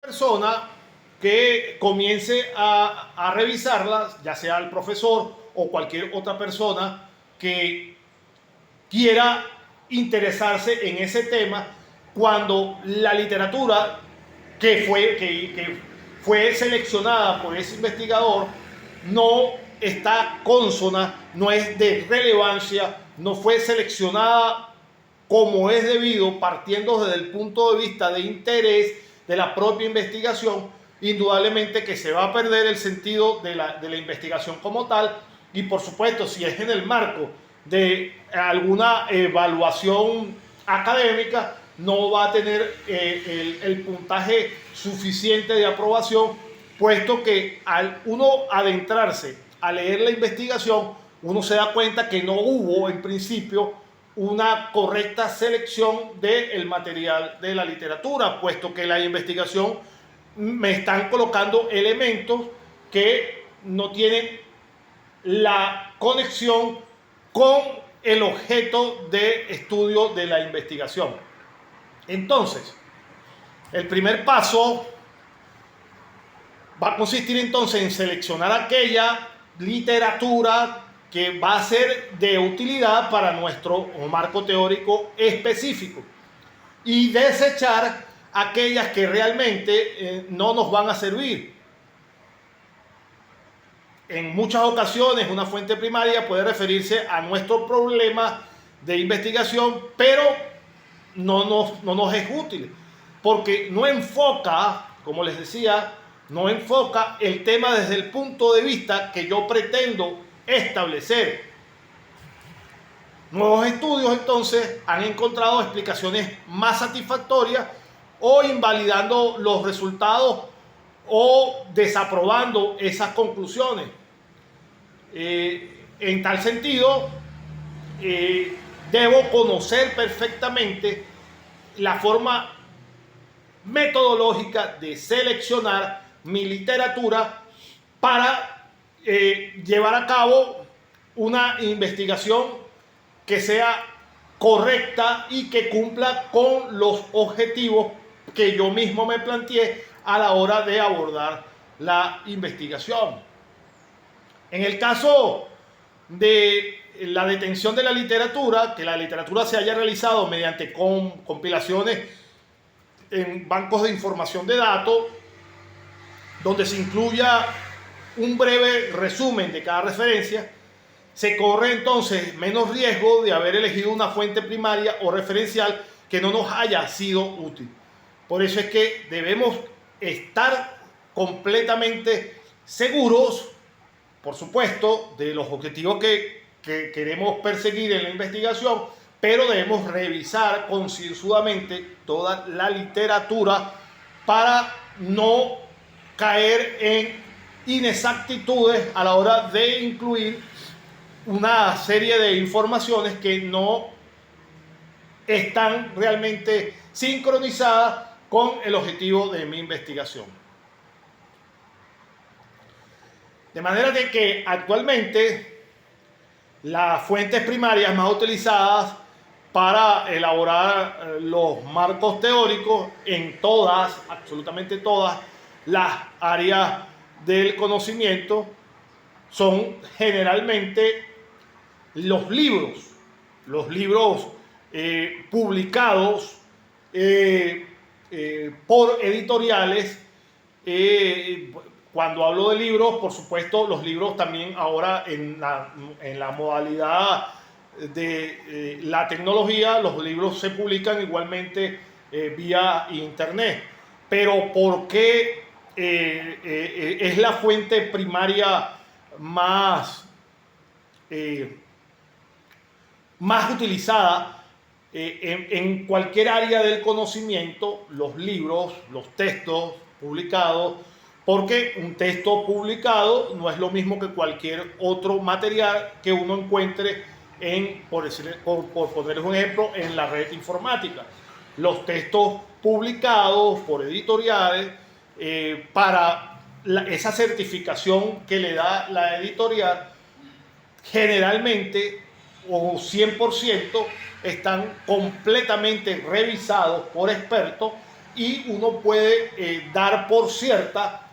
persona que comience a revisarlas, ya sea el profesor o cualquier otra persona que quiera interesarse en ese tema, cuando la literatura que fue seleccionada por ese investigador no está consona, no es de relevancia, no fue seleccionada como es debido, partiendo desde el punto de vista de interés de la propia investigación, indudablemente que se va a perder el sentido de la investigación como tal. Y por supuesto, si es en el marco de alguna evaluación académica, no va a tener el puntaje suficiente de aprobación, puesto que al uno adentrarse a leer la investigación, uno se da cuenta que no hubo en principio una correcta selección del material de la literatura, puesto que la investigación me están colocando elementos que no tienen la conexión con el objeto de estudio de la investigación. Entonces, el primer paso va a consistir entonces en seleccionar aquella literatura que va a ser de utilidad para nuestro marco teórico específico y desechar aquellas que realmente no nos van a servir. En muchas ocasiones una fuente primaria puede referirse a nuestro problema de investigación, pero no nos es útil, porque no enfoca, como les decía, no enfoca el tema desde el punto de vista que yo pretendo establecer. Nuevos estudios entonces han encontrado explicaciones más satisfactorias o invalidando los resultados o desaprobando esas conclusiones. En tal sentido, debo conocer perfectamente la forma metodológica de seleccionar mi literatura para llevar a cabo una investigación que sea correcta y que cumpla con los objetivos que yo mismo me planteé a la hora de abordar la investigación. En el caso de la detención de la literatura, que la literatura se haya realizado mediante compilaciones en bancos de información de datos, donde se incluya un breve resumen de cada referencia, se corre entonces menos riesgo de haber elegido una fuente primaria o referencial que no nos haya sido útil. Por eso es que debemos estar completamente seguros, por supuesto, de los objetivos que queremos perseguir en la investigación, pero debemos revisar concienzudamente toda la literatura para no caer en inexactitudes a la hora de incluir una serie de informaciones que no están realmente sincronizadas con el objetivo de mi investigación. De manera de que actualmente las fuentes primarias más utilizadas para elaborar los marcos teóricos en todas, absolutamente todas las áreas del conocimiento son generalmente los libros publicados por editoriales. Cuando hablo de libros, por supuesto, los libros también ahora en la modalidad de la tecnología, los libros se publican igualmente vía internet. Pero ¿por qué es la fuente primaria más utilizada en cualquier área del conocimiento? Los libros, los textos publicados, porque un texto publicado no es lo mismo que cualquier otro material que uno encuentre por ponerles un ejemplo, en la red informática. Los textos publicados por editoriales, para esa certificación que le da la editorial, generalmente o 100% están completamente revisados por expertos y uno puede dar por cierta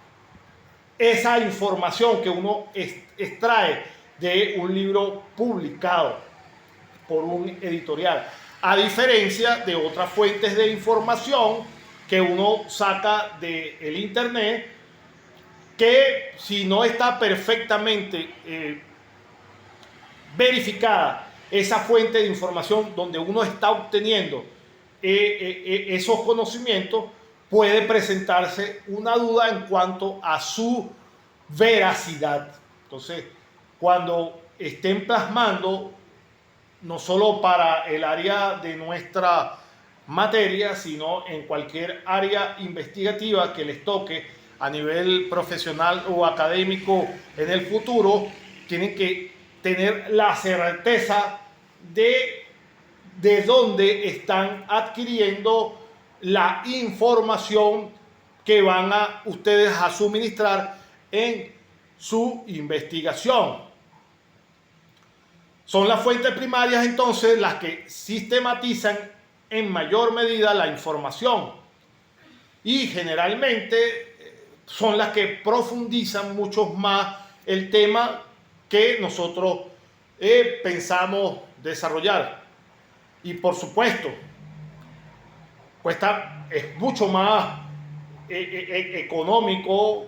esa información que uno extrae de un libro publicado por un editorial, a diferencia de otras fuentes de información que uno saca del internet, que si no está perfectamente verificada esa fuente de información donde uno está obteniendo esos conocimientos, puede presentarse una duda en cuanto a su veracidad. Entonces, cuando estén plasmando, no solo para el área de nuestra materia, sino en cualquier área investigativa que les toque a nivel profesional o académico en el futuro, tienen que tener la certeza de dónde están adquiriendo la información que van a ustedes a suministrar en su investigación. Son las fuentes primarias entonces las que sistematizan en mayor medida la información y generalmente son las que profundizan mucho más el tema que nosotros pensamos desarrollar. Y por supuesto, es mucho más económico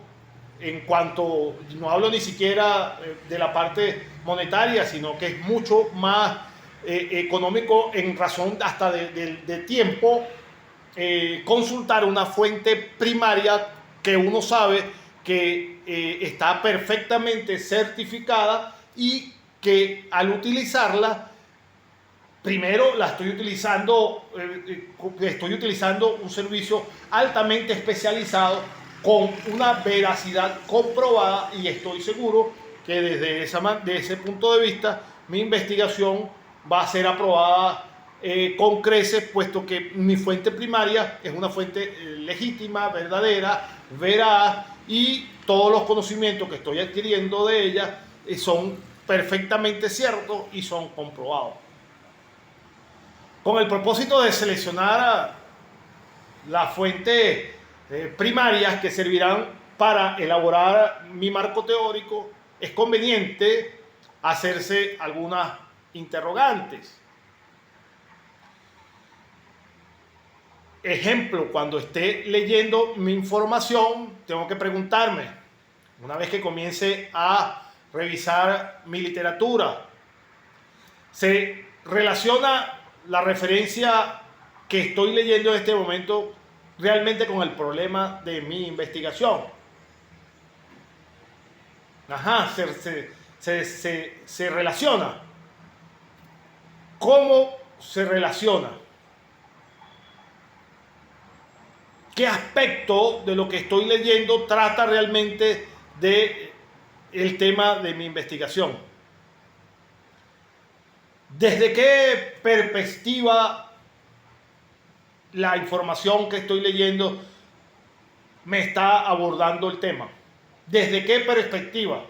en cuanto, no hablo ni siquiera de la parte monetaria, sino que es mucho más económico en razón hasta de tiempo, consultar una fuente primaria que uno sabe que está perfectamente certificada y que al utilizarla, primero estoy utilizando un servicio altamente especializado con una veracidad comprobada, y estoy seguro que desde ese punto de vista mi investigación va a ser aprobada con creces, puesto que mi fuente primaria es una fuente legítima, verdadera, veraz, y todos los conocimientos que estoy adquiriendo de ella son perfectamente ciertos y son comprobados. Con el propósito de seleccionar las fuentes primarias que servirán para elaborar mi marco teórico, es conveniente hacerse algunas interrogantes. Ejemplo, cuando esté leyendo mi información, tengo que preguntarme, una vez que comience a revisar mi literatura, ¿se relaciona la referencia que estoy leyendo en este momento realmente con el problema de mi investigación? Ajá, se relaciona. ¿Cómo se relaciona? ¿Qué aspecto de lo que estoy leyendo trata realmente de el tema de mi investigación? ¿Desde qué perspectiva la información que estoy leyendo me está abordando el tema? ¿Desde qué perspectiva?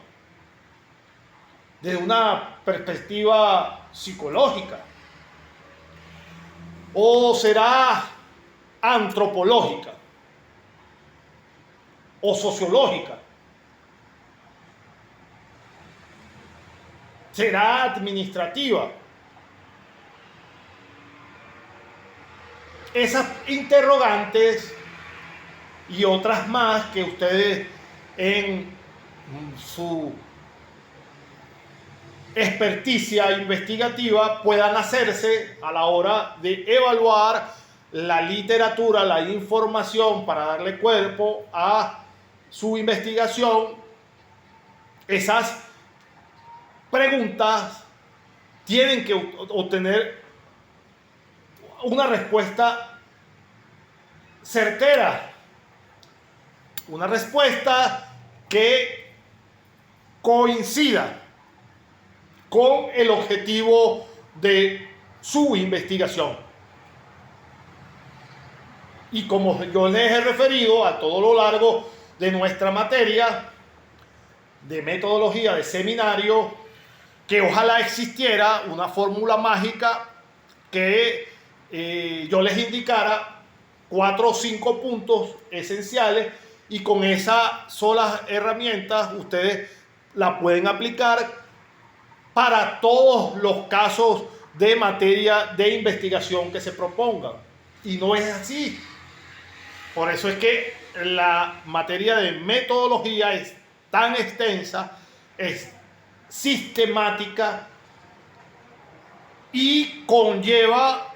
¿Desde una perspectiva psicológica? ¿O será antropológica? ¿O sociológica? ¿Será administrativa? Esas interrogantes y otras más que ustedes en su experticia investigativa puedan hacerse a la hora de evaluar la literatura, la información, para darle cuerpo a su investigación. Esas preguntas tienen que obtener una respuesta certera, una respuesta que coincida con el objetivo de su investigación. Y como yo les he referido a todo lo largo de nuestra materia de metodología de seminario, que ojalá existiera una fórmula mágica que yo les indicara 4 o 5 puntos esenciales y con esas solas herramientas ustedes la pueden aplicar para todos los casos de materia de investigación que se propongan. Y no es así. Por eso es que la materia de metodología es tan extensa, es sistemática y conlleva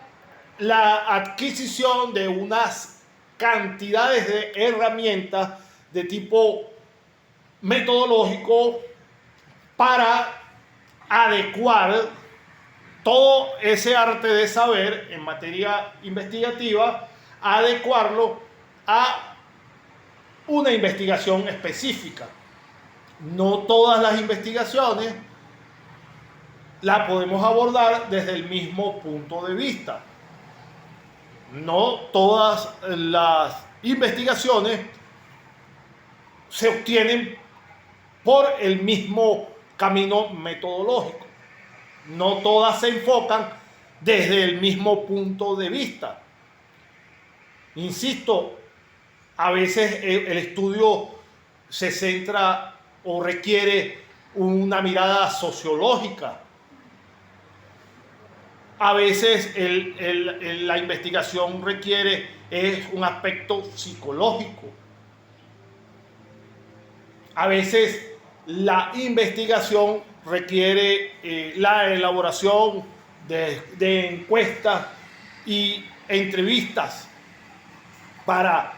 la adquisición de unas cantidades de herramientas de tipo metodológico para adecuar todo ese arte de saber en materia investigativa, adecuarlo a una investigación específica. No todas las investigaciones las podemos abordar desde el mismo punto de vista. No todas las investigaciones se obtienen por el mismo camino metodológico. No todas se enfocan desde el mismo punto de vista. Insisto, a veces el estudio se centra o requiere una mirada sociológica. A veces la investigación requiere un aspecto psicológico. A veces la investigación requiere la elaboración de encuestas y entrevistas para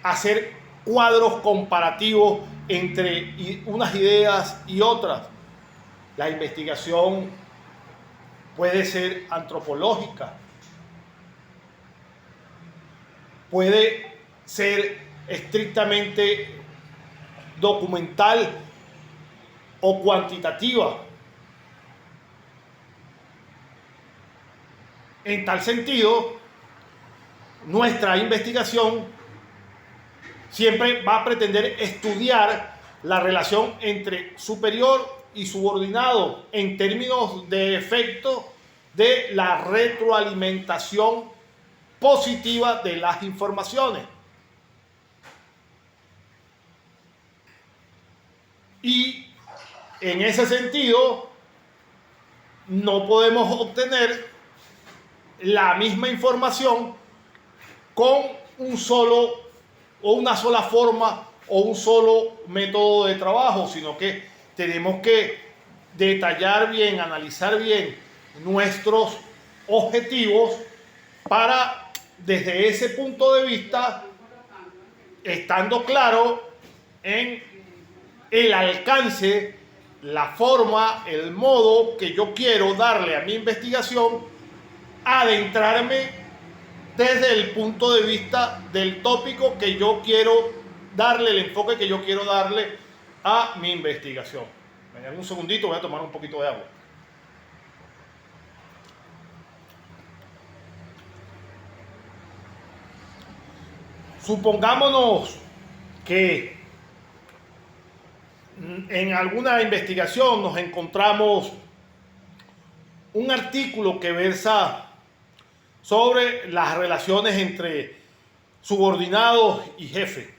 hacer cuadros comparativos entre unas ideas y otras. La investigación puede ser antropológica, puede ser estrictamente documental o cuantitativa. En tal sentido, nuestra investigación siempre va a pretender estudiar la relación entre superior y subordinado en términos de efecto de la retroalimentación positiva de las informaciones. Y en ese sentido, no podemos obtener la misma información con un solo o una sola forma o un solo método de trabajo, sino que tenemos que detallar bien, analizar bien nuestros objetivos para, desde ese punto de vista, estando claro en el alcance, la forma, el modo que yo quiero darle a mi investigación, adentrarme desde el punto de vista del tópico que yo quiero darle, el enfoque que yo quiero darle a mi investigación. Me dan un segundito, voy a tomar un poquito de agua. Supongámonos que en alguna investigación nos encontramos un artículo que versa sobre las relaciones entre subordinados y jefe,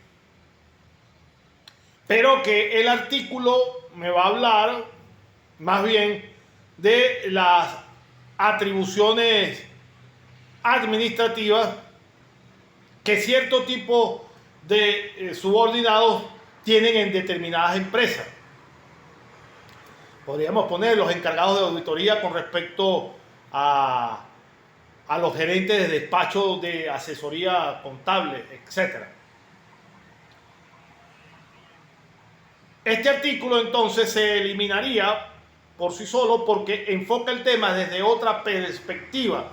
pero que el artículo me va a hablar más bien de las atribuciones administrativas que cierto tipo de subordinados tienen en determinadas empresas. Podríamos poner los encargados de auditoría con respecto a los gerentes de despacho de asesoría contable, etc. Este artículo entonces se eliminaría por sí solo porque enfoca el tema desde otra perspectiva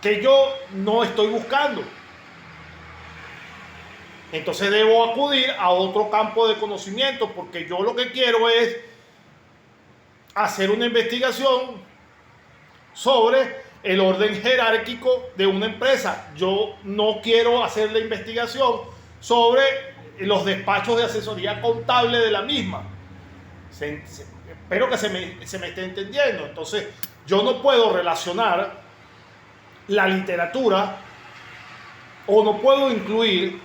que yo no estoy buscando. Entonces debo acudir a otro campo de conocimiento porque yo lo que quiero es hacer una investigación sobre el orden jerárquico de una empresa. Yo no quiero hacer la investigación sobre los despachos de asesoría contable de la misma. Espero que se me esté entendiendo. Entonces, yo no puedo relacionar la literatura o no puedo incluir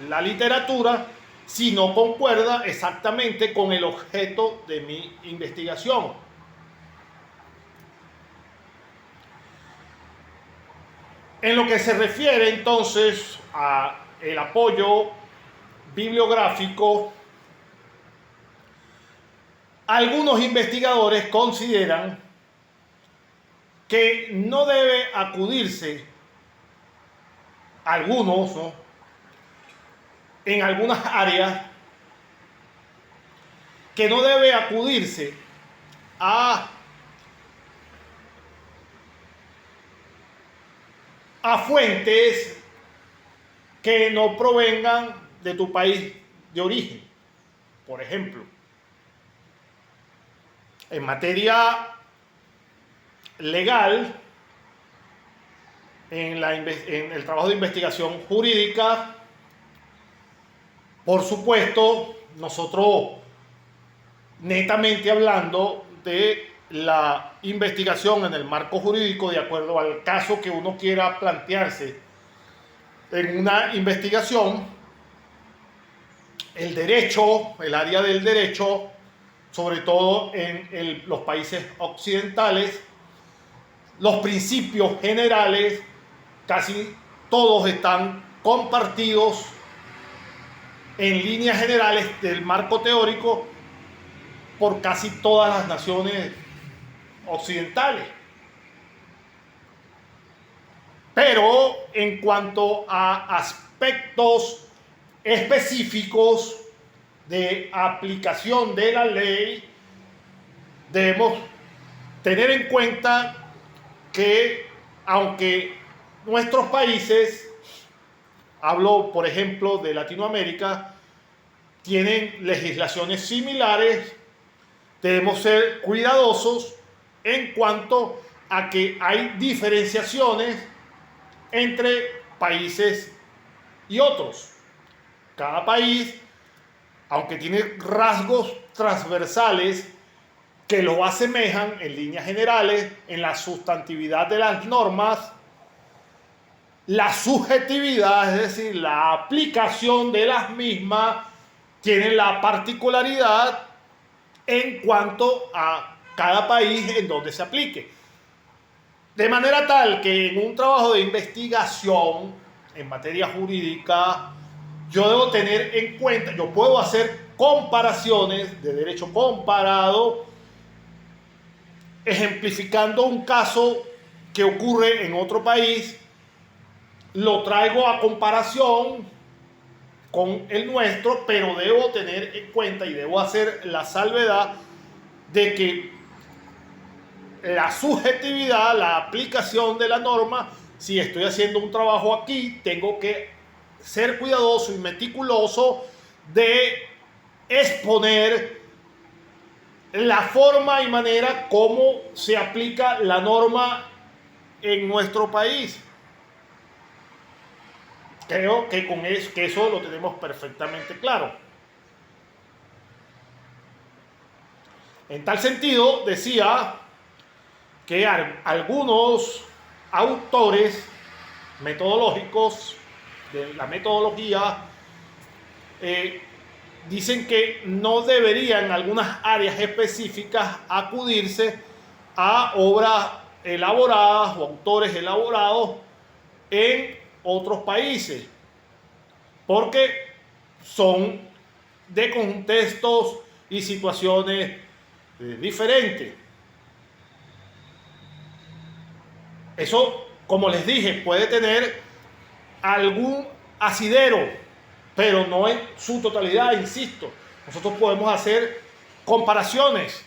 la literatura si no concuerda exactamente con el objeto de mi investigación. En lo que se refiere entonces a el apoyo bibliográfico, algunos investigadores consideran que no debe acudirse, algunos, ¿no?, en algunas áreas, que no debe acudirse a fuentes que no provengan de tu país de origen. Por ejemplo, en materia legal, en el trabajo de investigación jurídica, por supuesto, nosotros netamente hablando de la investigación en el marco jurídico, de acuerdo al caso que uno quiera plantearse en una investigación, el derecho, el área del derecho, sobre todo en los países occidentales, los principios generales casi todos están compartidos en líneas generales del marco teórico por casi todas las naciones occidentales. Pero en cuanto a aspectos específicos de aplicación de la ley, debemos tener en cuenta que aunque nuestros países, hablo por ejemplo de Latinoamérica, tienen legislaciones similares, debemos ser cuidadosos en cuanto a que hay diferenciaciones entre países y otros. Cada país, aunque tiene rasgos transversales que lo asemejan en líneas generales en la sustantividad de las normas, la subjetividad, es decir, la aplicación de las mismas, tiene la particularidad en cuanto a cada país en donde se aplique. De manera tal que en un trabajo de investigación en materia jurídica, yo debo tener en cuenta, yo puedo hacer comparaciones de derecho comparado, ejemplificando un caso que ocurre en otro país, lo traigo a comparación con el nuestro, pero debo tener en cuenta y debo hacer la salvedad de que la subjetividad, la aplicación de la norma, si estoy haciendo un trabajo aquí, tengo que ser cuidadoso y meticuloso de exponer la forma y manera como se aplica la norma en nuestro país. Creo que con eso lo tenemos perfectamente claro. En tal sentido, decía que algunos autores metodológicos de la metodología dicen que no debería en algunas áreas específicas acudirse a obras elaboradas o autores elaborados en otros países, porque son de contextos y situaciones diferentes. Eso, como les dije, puede tener algún asidero, pero no en su totalidad, insisto. Nosotros podemos hacer comparaciones.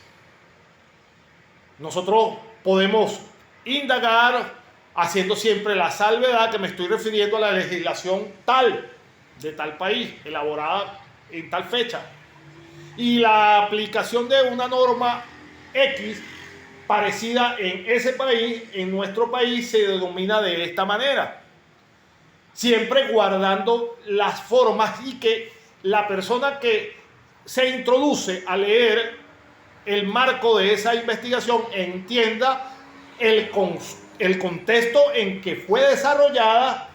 Nosotros podemos indagar haciendo siempre la salvedad que me estoy refiriendo a la legislación tal, de tal país, elaborada en tal fecha. Y la aplicación de una norma X parecida en ese país, en nuestro país se denomina de esta manera. Siempre guardando las formas y que la persona que se introduce a leer el marco de esa investigación entienda el contexto en que fue desarrollada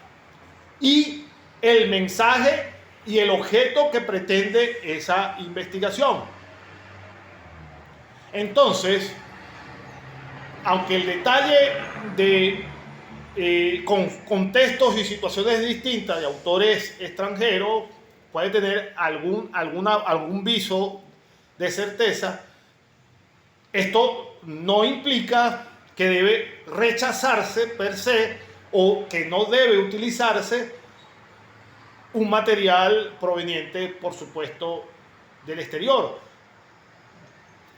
y el mensaje y el objeto que pretende esa investigación. Entonces, aunque el detalle de con contextos y situaciones distintas de autores extranjeros puede tener algún viso de certeza, esto no implica que debe rechazarse per se o que no debe utilizarse un material proveniente, por supuesto, del exterior.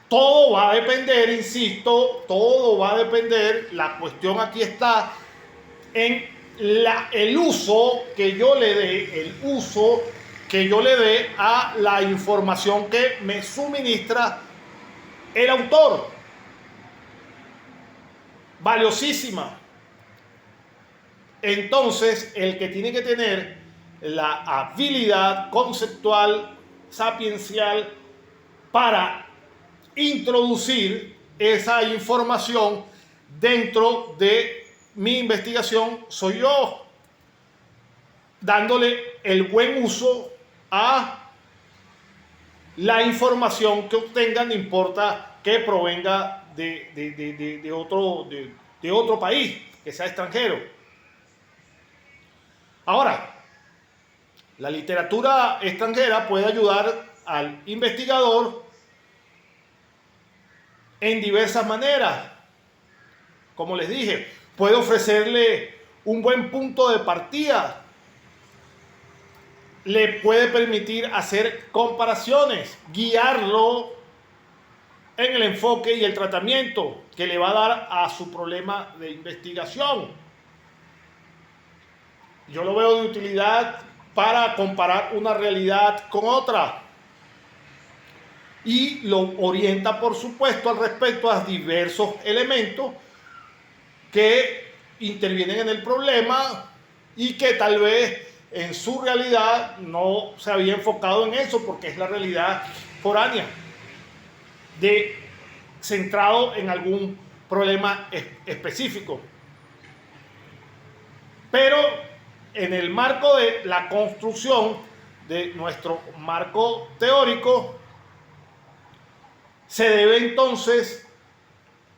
Todo va a depender, insisto, todo va a depender, la cuestión aquí está en el uso que yo le dé, a la información que me suministra el autor. Valiosísima. Entonces, el que tiene que tener la habilidad conceptual, sapiencial, para introducir esa información dentro de mi investigación soy yo, dándole el buen uso a la información que obtenga, no importa que provenga de otro país, que sea extranjero. Ahora, la literatura extranjera puede ayudar al investigador en diversas maneras. Como les dije, puede ofrecerle un buen punto de partida, le puede permitir hacer comparaciones, guiarlo en el enfoque y el tratamiento que le va a dar a su problema de investigación. Yo lo veo de utilidad para comparar una realidad con otra y lo orienta, por supuesto, al respecto a diversos elementos que intervienen en el problema y que tal vez en su realidad no se había enfocado en eso porque es la realidad foránea, centrado en algún problema específico. Pero en el marco de la construcción de nuestro marco teórico, se debe entonces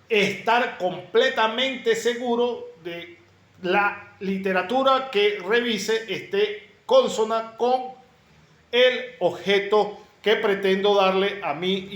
estar completamente seguro de la literatura que revise esté consona con el objeto que pretendo darle a mí.